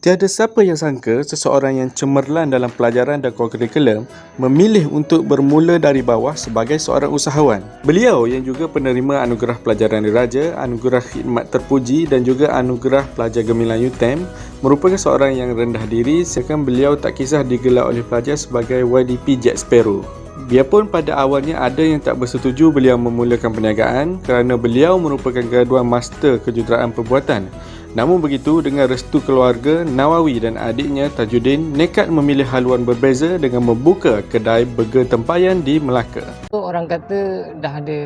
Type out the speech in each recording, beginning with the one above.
Tiada siapa yang sangka seseorang yang cemerlang dalam pelajaran dan kurikulum memilih untuk bermula dari bawah sebagai seorang usahawan. Beliau yang juga penerima Anugerah Pelajaran Diraja, Anugerah Khidmat Terpuji dan juga Anugerah Pelajar Gemilang UTM merupakan seorang yang rendah diri, sedangkan beliau tak kisah digelar oleh pelajar sebagai YDP Jack Sparrow. Biarpun pada awalnya ada yang tak bersetuju beliau memulakan perniagaan kerana beliau merupakan graduan Master Kejuruteraan Perbuatan. Namun begitu, dengan restu keluarga, Nawawi dan adiknya Tajuddin nekat memilih haluan berbeza dengan membuka kedai burger tempayan di Melaka. Orang kata dah ada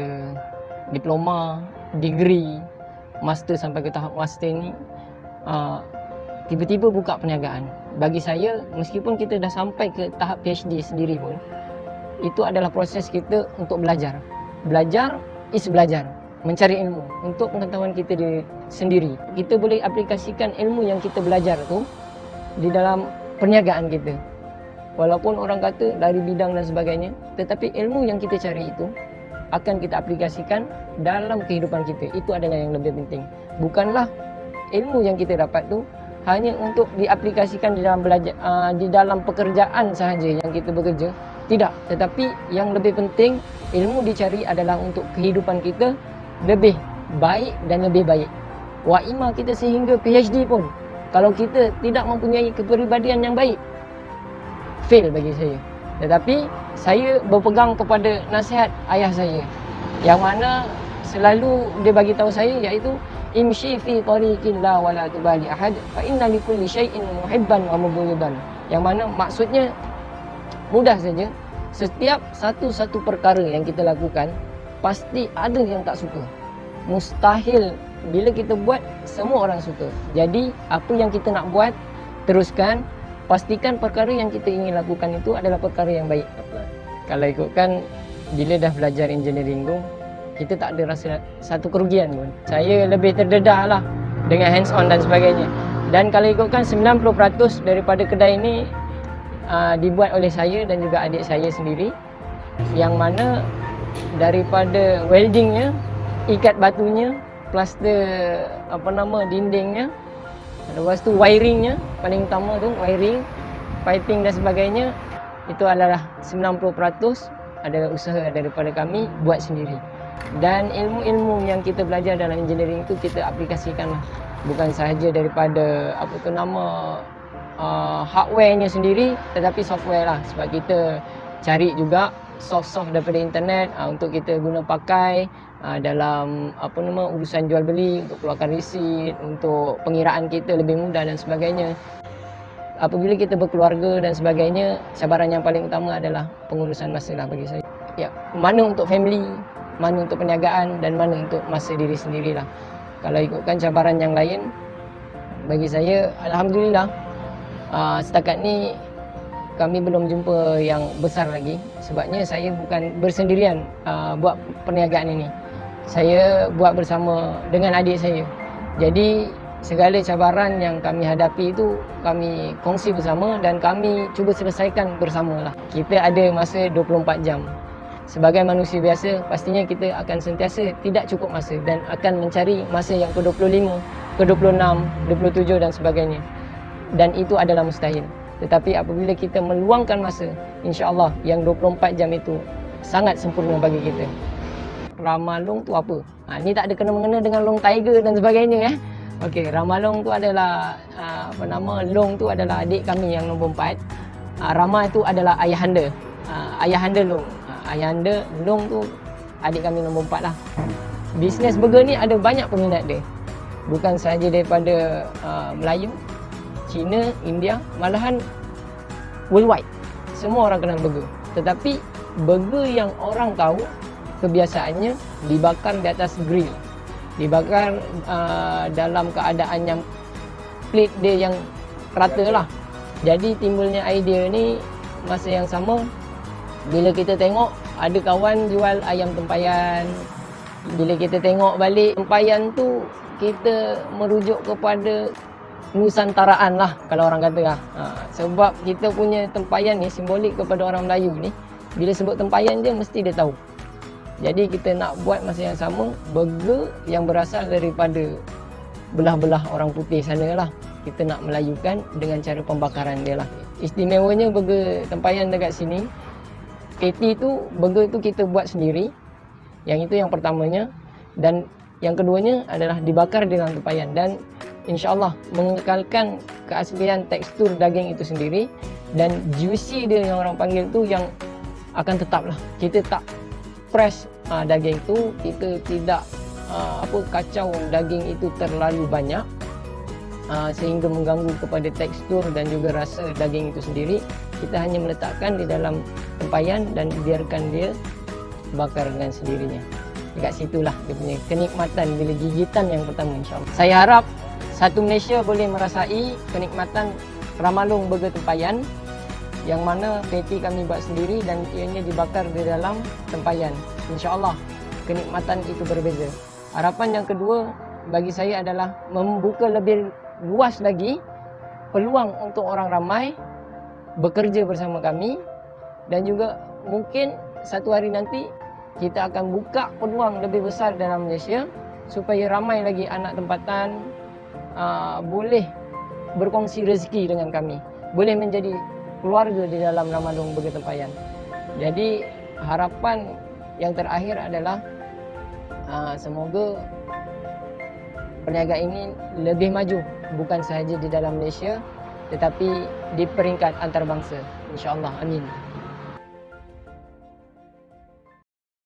diploma, degree, master sampai ke tahap master ni, tiba-tiba buka perniagaan. Bagi saya, meskipun kita dah sampai ke tahap PhD sendiri pun, itu adalah proses kita untuk belajar. Belajar is belajar. Mencari ilmu untuk pengetahuan kita sendiri. Kita boleh aplikasikan ilmu yang kita belajar tu di dalam perniagaan kita. Walaupun orang kata dari bidang dan sebagainya, tetapi ilmu yang kita cari itu akan kita aplikasikan dalam kehidupan kita. Itu adalah yang lebih penting. Bukanlah ilmu yang kita dapat tu hanya untuk diaplikasikan di dalam belajar, di dalam pekerjaan sahaja yang kita bekerja. Tidak, tetapi yang lebih penting ilmu dicari adalah untuk kehidupan kita lebih baik dan lebih baik. Waimah kita sehingga PhD pun, kalau kita tidak mempunyai kepribadian yang baik, fail bagi saya. Tetapi saya berpegang kepada nasihat ayah saya, yang mana selalu dia bagi tahu saya, iaitu imshi fi tariqillah wa la tubali ahad fa inna likulli syai'in muhibban wa mubghidan. Yang mana maksudnya mudah saja, setiap satu-satu perkara yang kita lakukan pasti ada yang tak suka. Mustahil bila kita buat semua orang suka. Jadi apa yang kita nak buat, teruskan. Pastikan perkara yang kita ingin lakukan itu adalah perkara yang baik. Kalau ikutkan, bila dah belajar engineering tu, kita tak ada rasa satu kerugian pun. Saya lebih terdedah lah dengan hands on dan sebagainya. Dan kalau ikutkan 90% daripada kedai ini dibuat oleh saya dan juga adik saya sendiri, yang mana daripada weldingnya, ikat batunya, plaster dindingnya, lepas tu wiringnya, paling utama tu wiring, piping dan sebagainya, itu adalah 90% adalah usaha daripada kami buat sendiri. Dan ilmu-ilmu yang kita belajar dalam engineering itu kita aplikasikan lah. Bukan sahaja daripada hardwarenya sendiri, tetapi software lah, sebab kita cari juga soft daripada internet untuk kita guna pakai dalam urusan jual beli, untuk keluarkan resit, untuk pengiraan kita lebih mudah dan sebagainya. Apabila kita berkeluarga dan sebagainya, cabaran yang paling utama adalah pengurusan masa lah bagi saya. Ya, mana untuk family, mana untuk perniagaan dan mana untuk masa diri sendirilah. Kalau ikutkan cabaran yang lain, bagi saya alhamdulillah setakat ni kami belum jumpa yang besar lagi. Sebabnya saya bukan bersendirian buat perniagaan ini. Saya buat bersama dengan adik saya. Jadi segala cabaran yang kami hadapi itu kami kongsi bersama dan kami cuba selesaikan bersamalah. Kita ada masa 24 jam. Sebagai manusia biasa, pastinya kita akan sentiasa tidak cukup masa dan akan mencari masa yang ke-25, ke-26, 27 dan sebagainya. Dan itu adalah mustahil. Tetapi apabila kita meluangkan masa, insya-Allah yang 24 jam itu sangat sempurna bagi kita. Ramalong tu apa? Ni tak ada kena-mengena dengan long tiger dan sebagainya. Okey, Ramalong tu adalah Long tu adalah adik kami yang nombor 4. Rama itu adalah ayahanda. Ayahanda Long. Ayahanda Long tu adik kami nombor 4 lah. Bisnes burger ni ada banyak peminat dia. Bukan sahaja daripada Melayu, China, India, malahan worldwide. Semua orang kenal burger. Tetapi burger yang orang tahu kebiasaannya dibakar di atas grill. Dibakar dalam keadaan yang plate dia yang rata lah. Jadi timbulnya idea ni masa yang sama bila kita tengok ada kawan jual ayam tempayan. Bila kita tengok balik tempayan tu, kita merujuk kepada Nusantaraan lah kalau orang kata lah. Sebab kita punya tempayan ni simbolik kepada orang Melayu ni. Bila sebut tempayan je mesti dia tahu. Jadi kita nak buat masa yang sama burger yang berasal daripada belah-belah orang putih sana lah. kita nak melayukan dengan cara pembakaran dia lah. Istimewanya burger tempayan dekat sini, patty tu, burger tu kita buat sendiri. Yang itu yang pertamanya. Dan yang keduanya adalah dibakar dengan tempayan. Dan insyaAllah mengekalkan keaslian tekstur daging itu sendiri. Dan juicy dia yang orang panggil tu yang akan tetap lah. Kita tak press daging tu, kita tidak kacau daging itu terlalu banyak sehingga mengganggu kepada tekstur dan juga rasa daging itu sendiri. Kita hanya meletakkan di dalam tempayan dan biarkan dia bakar dengan sendirinya. Dekat situlah dia punya kenikmatan bila gigitan yang pertama, insyaAllah. Saya harap satu Malaysia boleh merasai kenikmatan Ramalong Burger Tempayan, yang mana patty kami buat sendiri dan ianya dibakar di dalam tempayan. InsyaAllah kenikmatan itu berbeza. Harapan yang kedua bagi saya adalah membuka lebih luas lagi peluang untuk orang ramai bekerja bersama kami, dan juga mungkin satu hari nanti kita akan buka peluang lebih besar dalam Malaysia supaya ramai lagi anak tempatan boleh berkongsi rezeki dengan kami, boleh menjadi keluarga di dalam Ramalong Burger Tempayan. Jadi harapan yang terakhir adalah semoga perniagaan ini lebih maju, bukan sahaja di dalam Malaysia tetapi di peringkat antarabangsa. InsyaAllah, amin.